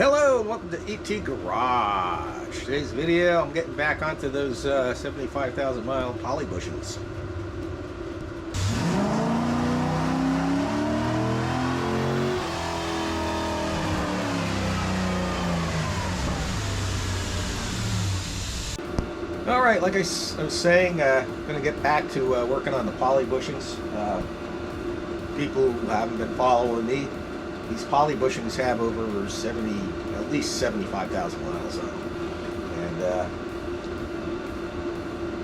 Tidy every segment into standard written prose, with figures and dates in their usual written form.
Hello and welcome to ET Garage. Today's video, I'm getting back onto those 75,000 mile poly bushings. Alright, like I was saying, I'm going to get back to working on the poly bushings. People who haven't been following me, these poly bushings have over at least 75,000 miles on them. And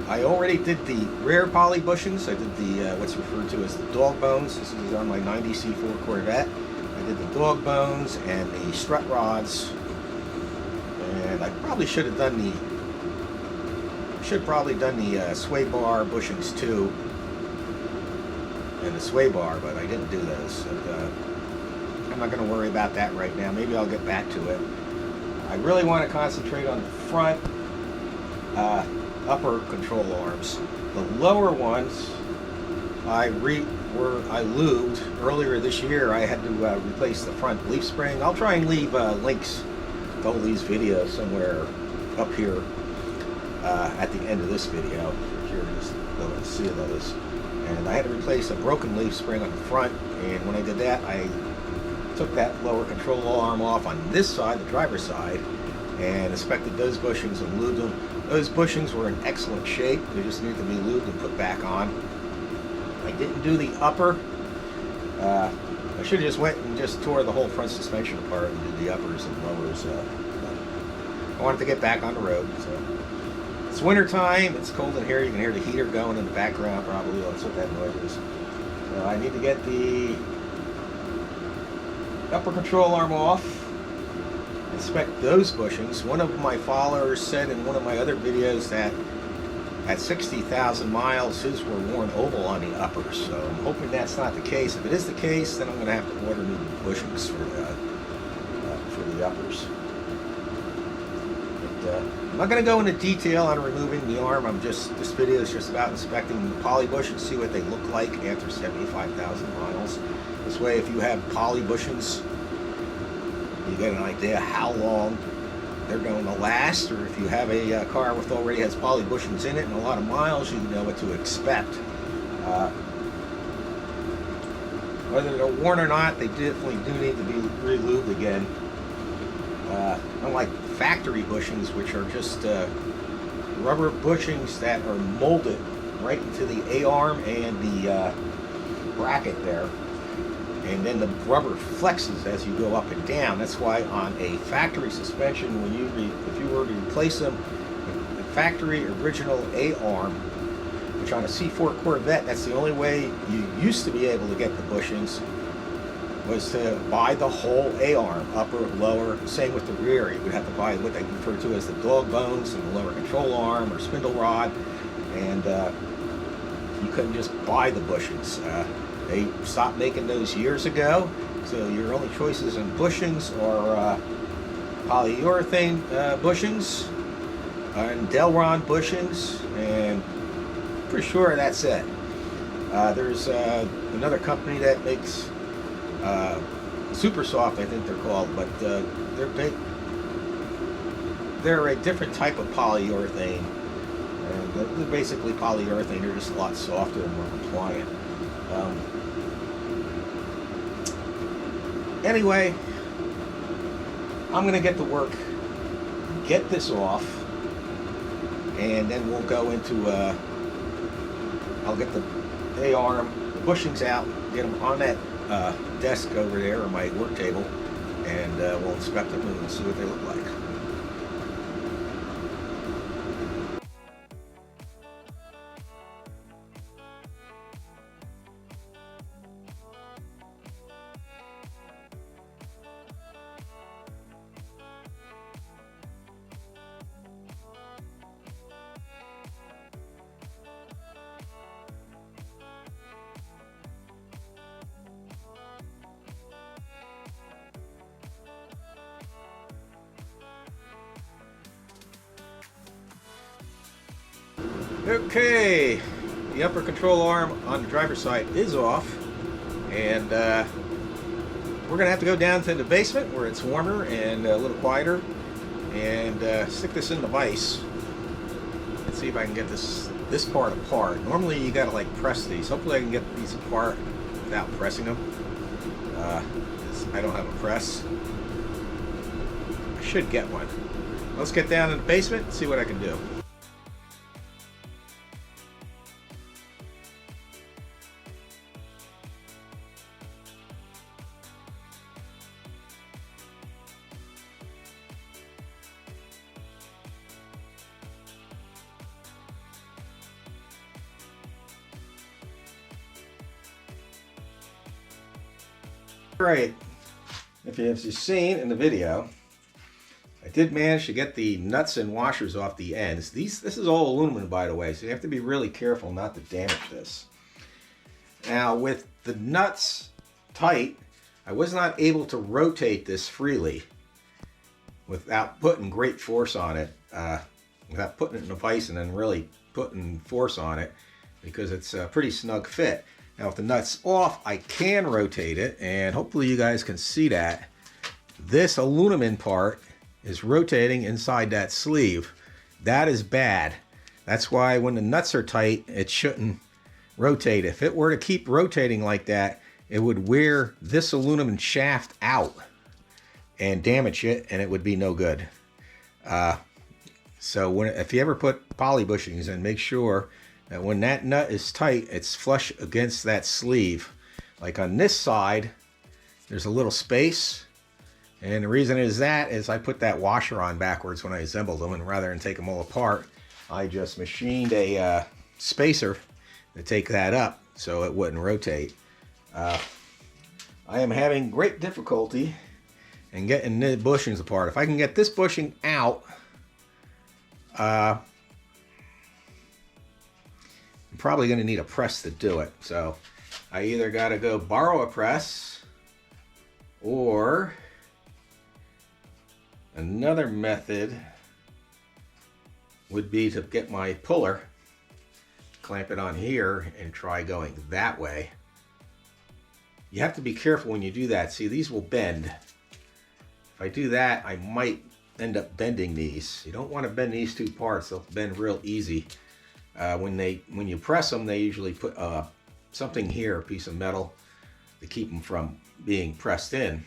I already did the rear poly bushings. I did the what's referred to as the dog bones. This is on my 90 C4 Corvette. I did the dog bones and the strut rods. And I probably should have done the sway bar bushings too, and the sway bar, but I didn't do those. And, I'm not going to worry about that right now. Maybe I'll get back to it. I really want to concentrate on the front upper control arms. The lower ones I lubed earlier this year. I had to replace the front leaf spring. I'll try and leave links to all these videos somewhere up here at the end of this video if you're curious to see those. And I had to replace a broken leaf spring on the front, and when I did that, I took that lower control arm off on this side, the driver's side, and inspected those bushings and lubed them. Those bushings were in excellent shape. They just needed to be lubed and put back on. I didn't do the upper. I should have just went and just tore the whole front suspension apart and did the uppers and lowers. I wanted to get back on the road. So it's winter time. It's cold in here. You can hear the heater going in the background probably. That's what that noise is. So I need to get the upper control arm off, inspect those bushings. One of my followers said in one of my other videos that at 60,000 miles his were worn oval on the uppers, so I'm hoping that's not the case. If it is the case, then I'm going to have to order new bushings for the uppers. But, I'm not going to go into detail on removing the arm. This video is just about inspecting the poly bushings, see what they look like after 75,000 miles. This way, if you have poly bushings, you get an idea how long they're going to last, or if you have a car with already has poly bushings in it and a lot of miles, you know what to expect. Whether they're worn or not, they definitely do need to be re-lubed again. Unlike factory bushings, which are just rubber bushings that are molded right into the A-arm and the bracket there. And then the rubber flexes as you go up and down. That's why on a factory suspension, if you were to replace them, the factory original A-arm, which on a C4 Corvette, that's the only way you used to be able to get the bushings, was to buy the whole A-arm, upper, lower. Same with the rear. You would have to buy what they refer to as the dog bones and the lower control arm or spindle rod, and you couldn't just buy the bushings. They stopped making those years ago, so your only choices in bushings are polyurethane bushings and Delron bushings, and for sure that's it. There's another company that makes Super Soft, I think they're called, but they're a different type of polyurethane, and they're basically polyurethane. They're just a lot softer and more compliant. Anyway, I'm going to get to work, get this off, and then we'll go into, I'll get the A-arm, the bushings out, get them on that desk over there, or my work table, and we'll inspect them and see what they look like. Okay, the upper control arm on the driver's side is off, and we're gonna have to go down to the basement where it's warmer and a little quieter, and stick this in the vise and see if I can get this part apart. Normally you gotta like press these. Hopefully I can get these apart without pressing them. 'Cause I don't have a press. I should get one. Let's get down in the basement and see what I can do. Alright, if you've seen in the video, I did manage to get the nuts and washers off the ends. This is all aluminum, by the way, so you have to be really careful not to damage this. Now, with the nuts tight, I was not able to rotate this freely without putting great force on it, without putting it in a vise and then really putting force on it, because it's a pretty snug fit. Now with the nuts off, I can rotate it, and hopefully you guys can see that. This aluminum part is rotating inside that sleeve. That is bad. That's why when the nuts are tight, it shouldn't rotate. If it were to keep rotating like that, it would wear this aluminum shaft out and damage it, and it would be no good. So if you ever put poly bushings in, make sure that when that nut is tight, it's flush against that sleeve. Like on this side, there's a little space. And the reason is I put that washer on backwards when I assembled them, and rather than take them all apart, I just machined a spacer to take that up so it wouldn't rotate. I am having great difficulty in getting the bushings apart. If I can get this bushing out, I'm probably going to need a press to do it. So I either got to go borrow a press, or another method would be to get my puller, clamp it on here, and try going that way. You have to be careful when you do that. See, these will bend. If I do that, I might end up bending these. You don't want to bend these two parts. They'll bend real easy. When you press them, they usually put something here, a piece of metal, to keep them from being pressed in.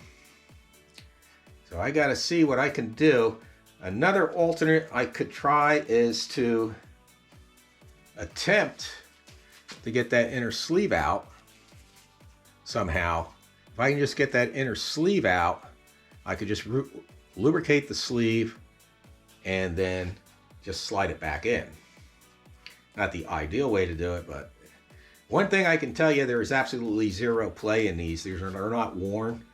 So I got to see what I can do. Another alternate I could try is to attempt to get that inner sleeve out somehow. If I can just get that inner sleeve out, I could just lubricate the sleeve and then just slide it back in. Not the ideal way to do it, but one thing I can tell you, there is absolutely zero play in these. These are not worn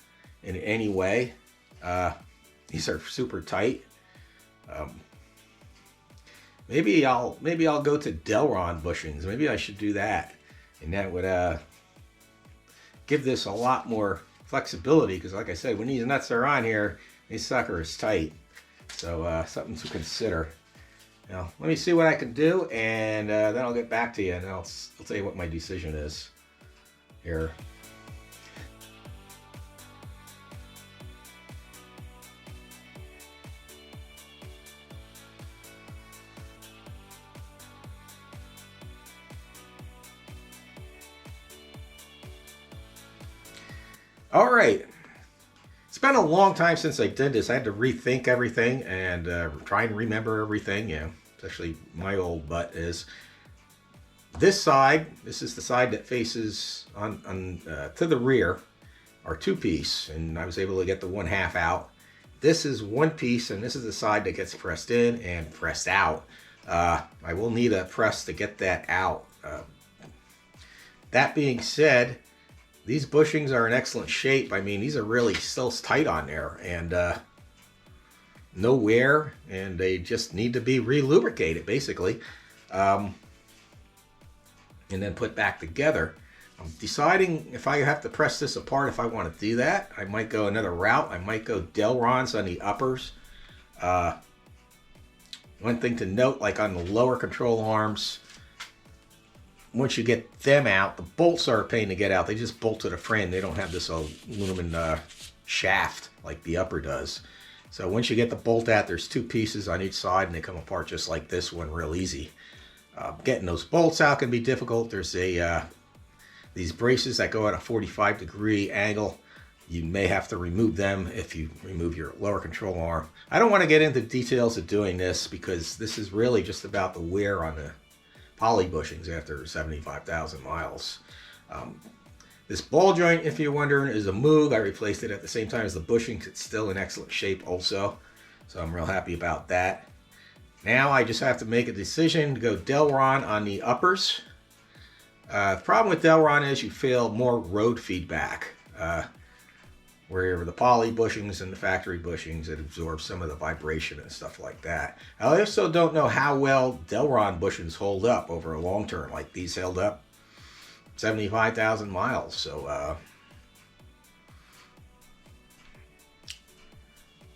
in any way. These are super tight. Maybe I'll go to Delron bushings. Maybe I should do that, and that would give this a lot more flexibility. Because, like I said, when these nuts are on here, this sucker is tight. So something to consider. Now, let me see what I can do, and then I'll get back to you, and I'll tell you what my decision is here. All right. It's been a long time since I did this. I had to rethink everything and try and remember everything. Yeah, especially my old butt is. This side, this is the side that faces to the rear, are two-piece, and I was able to get the 1/2 out. This is one piece, and this is the side that gets pressed in and pressed out. I will need a press to get that out. That being said, these bushings are in excellent shape. I mean, these are really still tight on there, and no wear, and they just need to be re-lubricated, basically, and then put back together. I'm deciding if I have to press this apart, if I want to do that. I might go another route. I might go Delrons on the uppers. One thing to note, like on the lower control arms, once you get them out, the bolts are a pain to get out. They just bolt to the frame. They don't have this aluminum shaft like the upper does. So once you get the bolt out, there's 2 pieces on each side and they come apart just like this one real easy. Getting those bolts out can be difficult. There's these braces that go at a 45-degree angle. You may have to remove them if you remove your lower control arm. I don't want to get into details of doing this because this is really just about the wear on the poly bushings after 75,000 miles. This ball joint, if you're wondering, is a Moog. I replaced it at the same time as the bushings. It's still in excellent shape also, so I'm real happy about that. Now I just have to make a decision to go Delron on the uppers. The problem with Delron is you feel more road feedback. Where the poly bushings and the factory bushings, it absorbs some of the vibration and stuff like that. I also don't know how well Delron bushings hold up over a long term. Like these held up 75,000 miles. So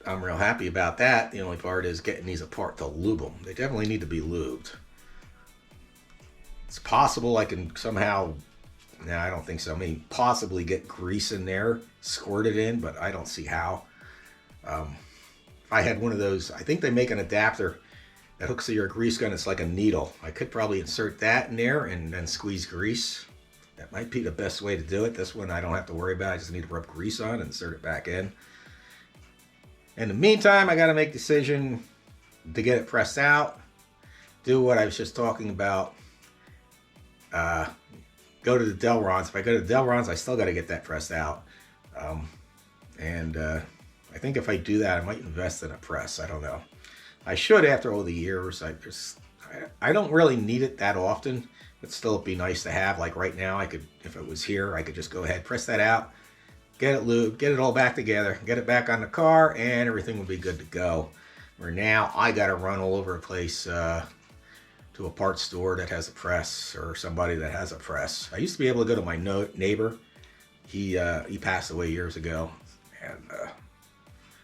I'm real happy about that. The only part is getting these apart to lube them. They definitely need to be lubed. It's possible I can somehow, no, I don't think so. I mean, possibly get grease in there, squirt it in, but I don't see how. If I had one of those, I think they make an adapter that hooks to your grease gun. It's like a needle. I could probably insert that in there and then squeeze grease. That might be the best way to do it. This one I don't have to worry about. I just need to rub grease on and insert it back in. In the meantime, I got to make a decision to get it pressed out. Do what I was just talking about. Go to the Delrons. If I go to the Delrons, I still got to get that pressed out. I think if I do that, I might invest in a press. I don't know. I should after all the years. I don't really need it that often, but still it'd be nice to have. Like right now, I could, if it was here, I could just go ahead, press that out, get it lubed, get it all back together, get it back on the car, and everything will be good to go. Where now I got to run all over the place to a parts store that has a press or somebody that has a press. I used to be able to go to my neighbor. He passed away years ago, and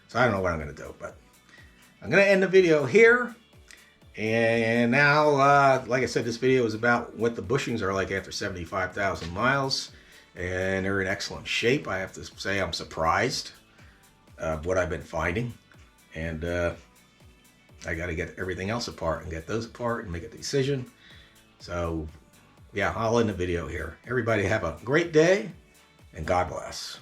so I don't know what I'm going to do, but I'm going to end the video here. And now, like I said, this video is about what the bushings are like after 75,000 miles, and they're in excellent shape. I have to say I'm surprised of what I've been finding, and I got to get everything else apart and get those apart and make a decision. So yeah, I'll end the video here. Everybody have a great day and God bless.